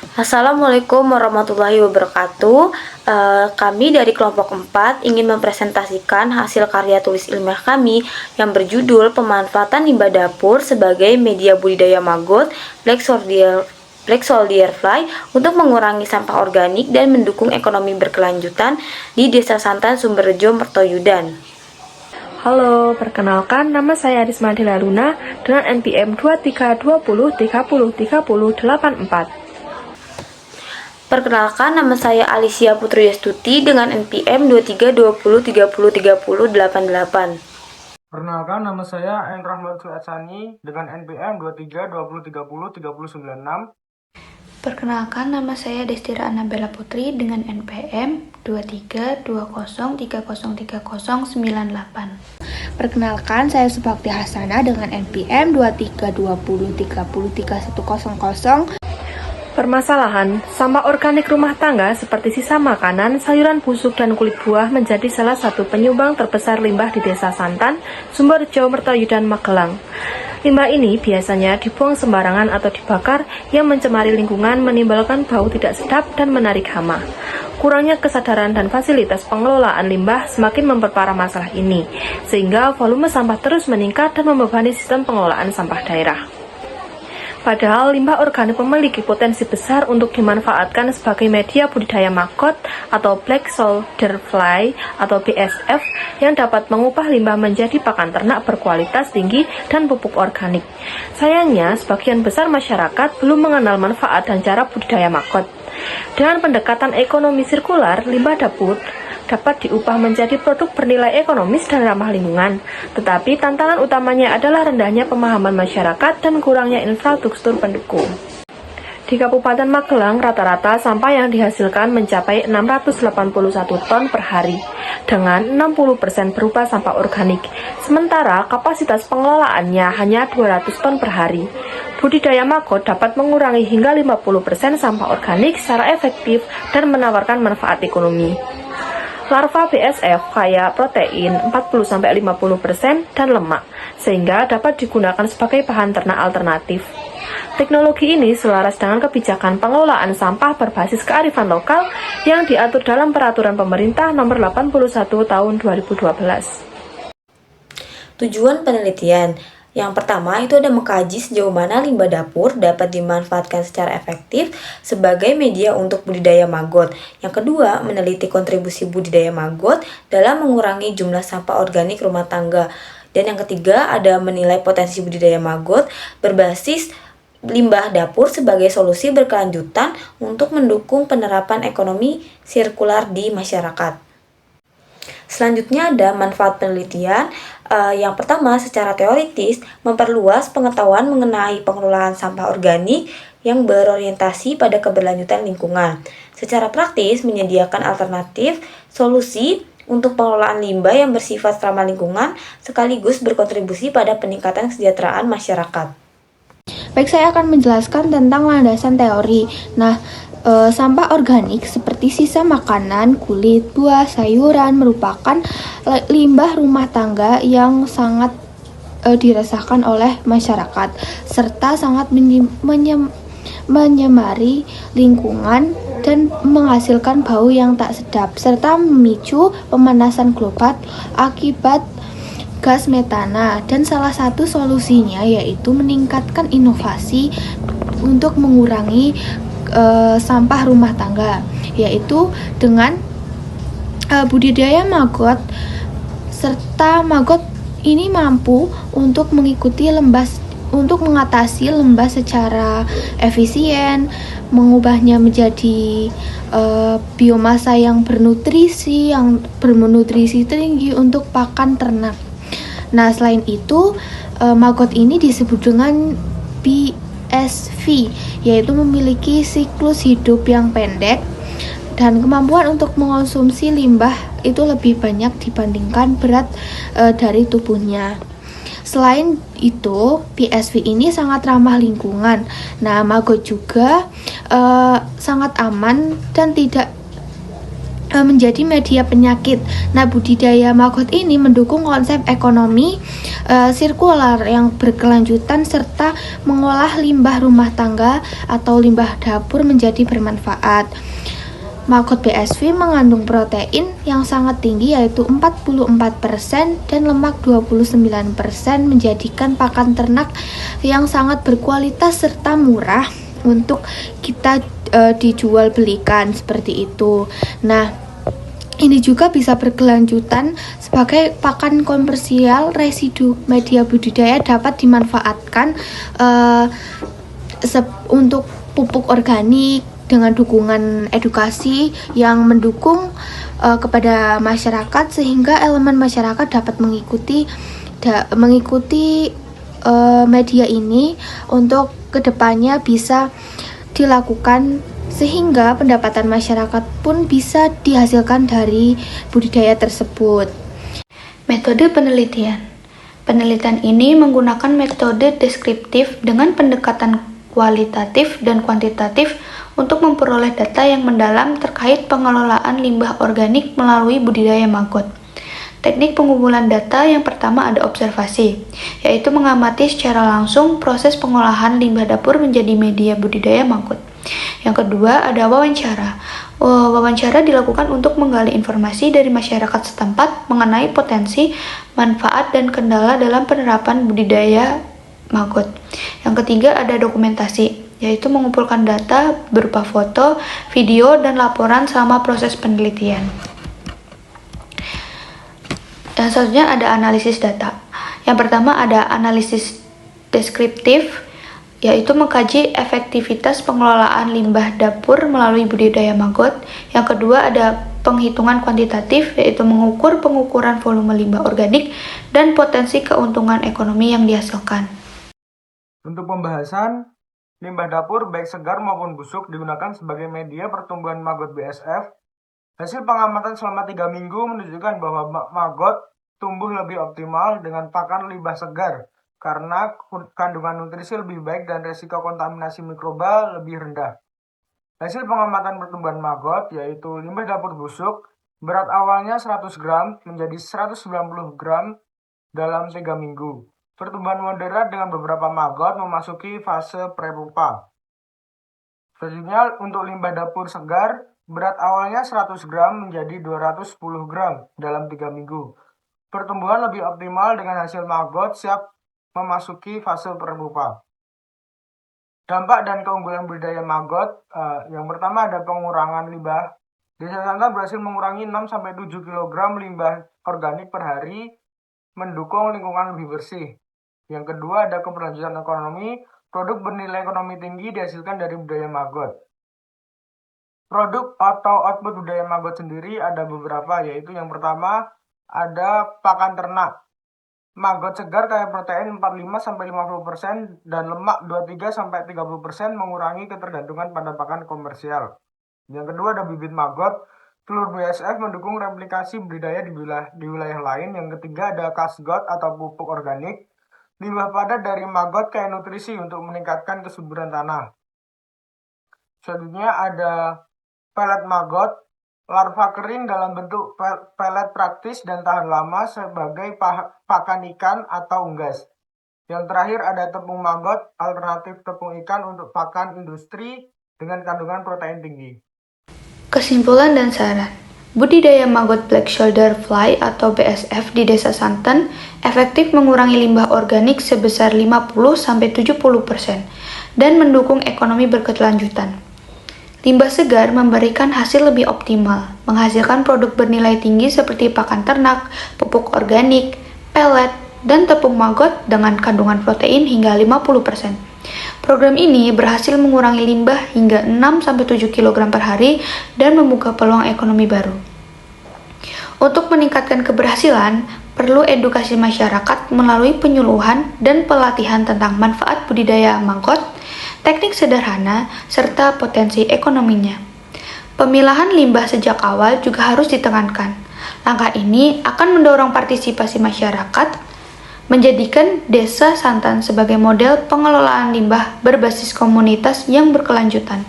Assalamualaikum warahmatullahi wabarakatuh. Kami dari kelompok 4 ingin mempresentasikan hasil karya tulis ilmiah kami yang berjudul Pemanfaatan Limbah Dapur sebagai Media Budidaya Maggot Black Soldier Fly untuk mengurangi sampah organik dan mendukung ekonomi berkelanjutan di Desa Santan, Sumberjo, Mertoyudan. Halo, perkenalkan nama saya Arisma Dela Luna dengan NPM 2320303084. Perkenalkan, nama saya Alicia Putri Yastuti dengan NPM 2320303088. Perkenalkan, nama saya N. Rahmat Suatsani dengan NPM 2320303096. Perkenalkan, nama saya Destira Anabella Putri dengan NPM 2320303098. Perkenalkan, saya Subakti Hasana dengan NPM 2320303100. Permasalahan, sampah organik rumah tangga seperti sisa makanan, sayuran busuk, dan kulit buah menjadi salah satu penyumbang terbesar limbah di Desa Santan, Sumberjo, Mertoyudan, Magelang. Limbah ini biasanya dibuang sembarangan atau dibakar yang mencemari lingkungan, menimbulkan bau tidak sedap, dan menarik hama. Kurangnya kesadaran dan fasilitas pengelolaan limbah semakin memperparah masalah ini, sehingga volume sampah terus meningkat dan membebani sistem pengelolaan sampah daerah. Padahal limbah organik memiliki potensi besar untuk dimanfaatkan sebagai media budidaya maggot atau Black Soldier Fly atau BSF yang dapat mengubah limbah menjadi pakan ternak berkualitas tinggi dan pupuk organik. Sayangnya, sebagian besar masyarakat belum mengenal manfaat dan cara budidaya maggot. Dengan pendekatan ekonomi sirkular, limbah dapur dapat diubah menjadi produk bernilai ekonomis dan ramah lingkungan. Tetapi tantangan utamanya adalah rendahnya pemahaman masyarakat dan kurangnya infrastruktur pendukung. Di Kabupaten Magelang, rata-rata sampah yang dihasilkan mencapai 681 ton per hari, dengan 60% berupa sampah organik. Sementara kapasitas pengelolaannya hanya 200 ton per hari. Budidaya maggot dapat mengurangi hingga 50% sampah organik secara efektif dan menawarkan manfaat ekonomi. Larva BSF kaya protein 40-50% dan lemak, sehingga dapat digunakan sebagai bahan ternak alternatif. Teknologi ini selaras dengan kebijakan pengelolaan sampah berbasis kearifan lokal yang diatur dalam Peraturan Pemerintah Nomor 81 Tahun 2012. Tujuan penelitian yang pertama itu ada mengkaji sejauh mana limbah dapur dapat dimanfaatkan secara efektif sebagai media untuk budidaya maggot. Yang kedua, meneliti kontribusi budidaya maggot dalam mengurangi jumlah sampah organik rumah tangga. Dan yang ketiga, ada menilai potensi budidaya maggot berbasis limbah dapur sebagai solusi berkelanjutan untuk mendukung penerapan ekonomi sirkular di masyarakat. Selanjutnya ada manfaat penelitian. Yang pertama, secara teoritis memperluas pengetahuan mengenai pengelolaan sampah organik yang berorientasi pada keberlanjutan lingkungan. Secara praktis menyediakan alternatif solusi untuk pengelolaan limbah yang bersifat ramah lingkungan sekaligus berkontribusi pada peningkatan kesejahteraan masyarakat. Baik, saya akan menjelaskan tentang landasan teori. Sampah organik seperti sisa makanan, kulit, buah, sayuran merupakan limbah rumah tangga yang sangat dirasakan oleh masyarakat serta sangat menyemari lingkungan dan menghasilkan bau yang tak sedap serta memicu pemanasan global akibat gas metana. Dan salah satu solusinya yaitu meningkatkan inovasi untuk mengurangi sampah rumah tangga, yaitu dengan budidaya maggot, serta maggot ini mampu untuk mengatasi limbah secara efisien, mengubahnya menjadi biomasa yang bernutrisi tinggi untuk pakan ternak. Selain itu, maggot ini disebut dengan BSV, yaitu memiliki siklus hidup yang pendek dan kemampuan untuk mengonsumsi limbah itu lebih banyak dibandingkan berat dari tubuhnya. Selain itu, BSV ini sangat ramah lingkungan. Maggot juga sangat aman dan tidak menjadi media penyakit. Nah, budidaya maggot ini mendukung konsep ekonomi sirkular yang berkelanjutan serta mengolah limbah rumah tangga atau limbah dapur menjadi bermanfaat. Maggot BSV mengandung protein yang sangat tinggi yaitu 44% dan lemak 29%, menjadikan pakan ternak yang sangat berkualitas serta murah untuk kita dijual belikan seperti itu. Nah, ini juga bisa berkelanjutan sebagai pakan komersial. Residu media budidaya dapat dimanfaatkan untuk pupuk organik dengan dukungan edukasi yang mendukung kepada masyarakat, sehingga elemen masyarakat dapat mengikuti media ini untuk kedepannya bisa dilakukan, sehingga pendapatan masyarakat pun bisa dihasilkan dari budidaya tersebut. Metode penelitian. Penelitian ini menggunakan metode deskriptif dengan pendekatan kualitatif dan kuantitatif untuk memperoleh data yang mendalam terkait pengelolaan limbah organik melalui budidaya maggot. Teknik pengumpulan data yang pertama ada observasi, yaitu mengamati secara langsung proses pengolahan limbah dapur menjadi media budidaya maggot. Yang kedua ada wawancara. Wawancara dilakukan untuk menggali informasi dari masyarakat setempat mengenai potensi, manfaat, dan kendala dalam penerapan budidaya maggot. Yang ketiga ada dokumentasi, yaitu mengumpulkan data berupa foto, video, dan laporan selama proses penelitian. Dan selanjutnya ada analisis data. Yang pertama ada analisis deskriptif, yaitu mengkaji efektivitas pengelolaan limbah dapur melalui budidaya maggot. Yang kedua ada penghitungan kuantitatif, yaitu mengukur pengukuran volume limbah organik dan potensi keuntungan ekonomi yang dihasilkan. Untuk pembahasan, limbah dapur baik segar maupun busuk digunakan sebagai media pertumbuhan maggot BSF. Hasil pengamatan selama 3 minggu menunjukkan bahwa maggot tumbuh lebih optimal dengan pakan limbah segar karena kandungan nutrisi lebih baik dan risiko kontaminasi mikroba lebih rendah. Hasil pengamatan pertumbuhan maggot yaitu limbah dapur busuk, berat awalnya 100 gram menjadi 190 gram dalam 3 minggu. Pertumbuhan moderat dengan beberapa maggot memasuki fase prepupa. Selanjutnya untuk limbah dapur segar, berat awalnya 100 gram menjadi 210 gram dalam 3 minggu. Pertumbuhan lebih optimal dengan hasil maggot siap memasuki fase prepupa. Dampak dan keunggulan budidaya maggot, yang pertama ada pengurangan limbah. Desa Santan berhasil mengurangi 6-7 kg limbah organik per hari, mendukung lingkungan lebih bersih. Yang kedua ada keberlanjutan ekonomi, produk bernilai ekonomi tinggi dihasilkan dari budidaya maggot. Produk atau output budidaya maggot sendiri ada beberapa, yaitu yang pertama ada pakan ternak. Maggot segar kaya protein 45-50% dan lemak 23-30% mengurangi ketergantungan pada pakan komersial. Yang kedua ada bibit maggot. Telur BSF mendukung replikasi budidaya di wilayah lain. Yang ketiga ada kasgot atau pupuk organik. Limbah padat dari maggot kaya nutrisi untuk meningkatkan kesuburan tanah. Selanjutnya ada pelet maggot. Larva kering dalam bentuk pelet praktis dan tahan lama sebagai pakan ikan atau unggas. Yang terakhir ada tepung maggot, alternatif tepung ikan untuk pakan industri dengan kandungan protein tinggi. Kesimpulan dan saran. Budidaya maggot black shoulder fly atau BSF di Desa Santen efektif mengurangi limbah organik sebesar 50-70% dan mendukung ekonomi berkelanjutan. Limbah segar memberikan hasil lebih optimal, menghasilkan produk bernilai tinggi seperti pakan ternak, pupuk organik, pelet, dan tepung maggot dengan kandungan protein hingga 50%. Program ini berhasil mengurangi limbah hingga 6-7 kg per hari dan membuka peluang ekonomi baru. Untuk meningkatkan keberhasilan, perlu edukasi masyarakat melalui penyuluhan dan pelatihan tentang manfaat budidaya maggot, teknik sederhana, serta potensi ekonominya. Pemilahan limbah sejak awal juga harus ditekankan. Langkah ini akan mendorong partisipasi masyarakat, menjadikan Desa Santan sebagai model pengelolaan limbah berbasis komunitas yang berkelanjutan.